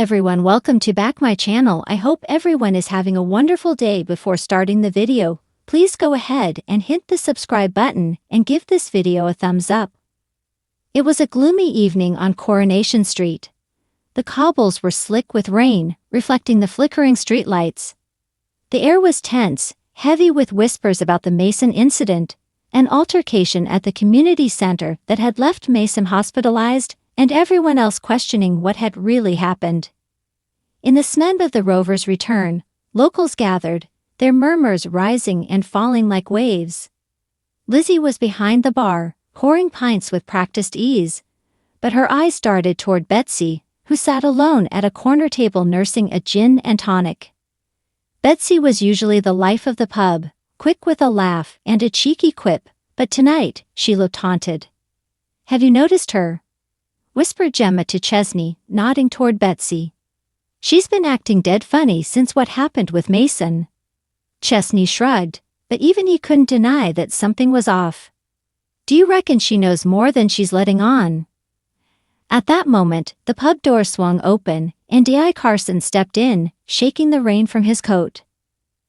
everyone, welcome to back my channel. I hope everyone is having a wonderful day. Before starting the video, please go ahead and hit the subscribe button and give this video a thumbs up. It was a gloomy evening on Coronation Street. The cobbles were slick with rain, reflecting the flickering streetlights. The air was tense, heavy with whispers about the Mason incident, an altercation at the community center that had left Mason hospitalized, and everyone else questioning what had really happened. In the smell of the rover's return, locals gathered, their murmurs rising and falling like waves. Lizzie was behind the bar, pouring pints with practiced ease, but her eyes darted toward Betsy, who sat alone at a corner table nursing a gin and tonic. Betsy was usually the life of the pub, quick with a laugh and a cheeky quip, but tonight she looked haunted. "Have you noticed her?" whispered Gemma to Chesney, nodding toward Betsy. "She's been acting dead funny since what happened with Mason." Chesney shrugged, but even he couldn't deny that something was off. "Do you reckon she knows more than she's letting on?" At that moment, the pub door swung open, and D.I. Carson stepped in, shaking the rain from his coat.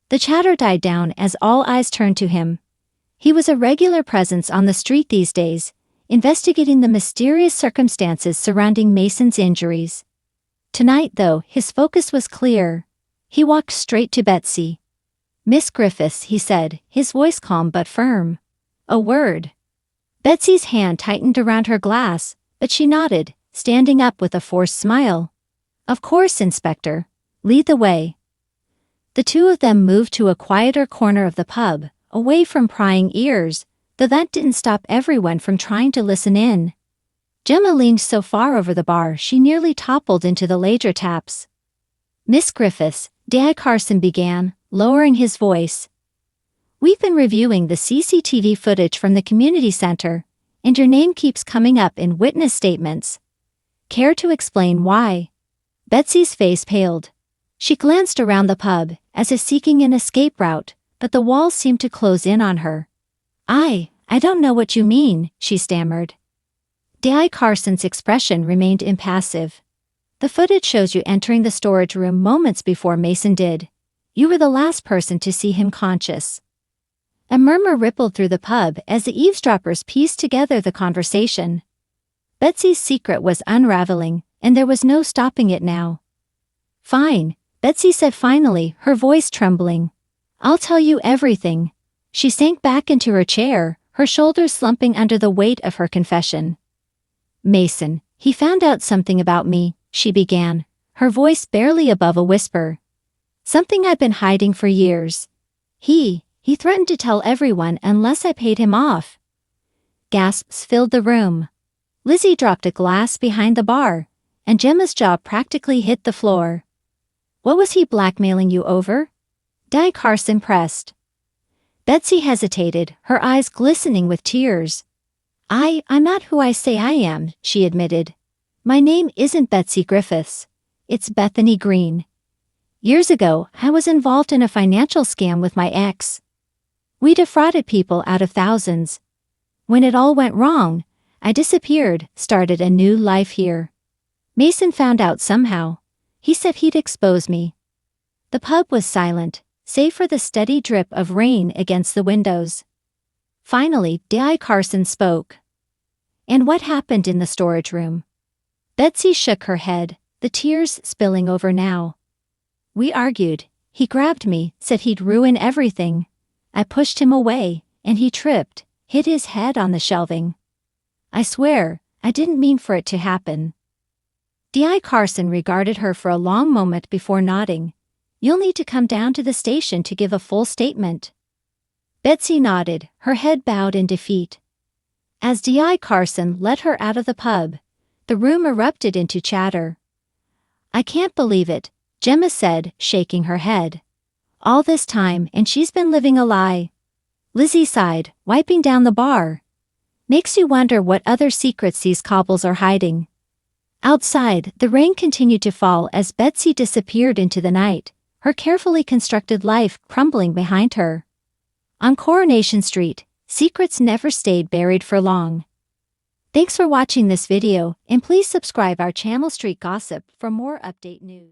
The chatter died down as all eyes turned to him. He was a regular presence on the street these days, investigating the mysterious circumstances surrounding Mason's injuries. Tonight, though, his focus was clear. He walked straight to Betsy. "Miss Griffiths," he said, his voice calm but firm. "A word." Betsy's hand tightened around her glass, but she nodded, standing up with a forced smile. "Of course, Inspector. Lead the way." The two of them moved to a quieter corner of the pub, away from prying ears, though that didn't stop everyone from trying to listen in. Gemma leaned so far over the bar she nearly toppled into the lager taps. "Miss Griffiths," D.I. Carson began, lowering his voice. "We've been reviewing the CCTV footage from the community center, and your name keeps coming up in witness statements. Care to explain why?" Betsy's face paled. She glanced around the pub, as if seeking an escape route, but the walls seemed to close in on her. I don't know what you mean," she stammered. D.I. Carson's expression remained impassive. "The footage shows you entering the storage room moments before Mason did. You were the last person to see him conscious." A murmur rippled through the pub as the eavesdroppers pieced together the conversation. Betsy's secret was unraveling, and there was no stopping it now. "Fine," Betsy said finally, her voice trembling. "I'll tell you everything." She sank back into her chair, her shoulders slumping under the weight of her confession. "Mason, he found out something about me," she began, her voice barely above a whisper. "Something I've been hiding for years. He threatened to tell everyone unless I paid him off." Gasps filled the room. Lizzie dropped a glass behind the bar, and Gemma's jaw practically hit the floor. "What was he blackmailing you over?" D.I. Carson pressed. Betsy hesitated, her eyes glistening with tears. I'm not who I say I am," she admitted. "My name isn't Betsy Griffiths. It's Bethany Green. Years ago, I was involved in a financial scam with my ex. We defrauded people out of thousands. When it all went wrong, I disappeared, started a new life here. Mason found out somehow. He said he'd expose me." The pub was silent, save for the steady drip of rain against the windows. Finally, D.I. Carson spoke. "And what happened in the storage room?" Betsy shook her head, the tears spilling over now. "We argued. He grabbed me, said he'd ruin everything. I pushed him away, and he tripped, hit his head on the shelving. I swear, I didn't mean for it to happen." D.I. Carson regarded her for a long moment before nodding. "You'll need to come down to the station to give a full statement." Betsy nodded, her head bowed in defeat. As D.I. Carson led her out of the pub, the room erupted into chatter. "I can't believe it," Gemma said, shaking her head. "All this time and she's been living a lie." Lizzie sighed, wiping down the bar. "Makes you wonder what other secrets these cobbles are hiding." Outside, the rain continued to fall as Betsy disappeared into the night, her carefully constructed life crumbling behind her. On Coronation Street, secrets never stayed buried for long. Thanks for watching this video, and please subscribe our channel Street Gossip for more update news.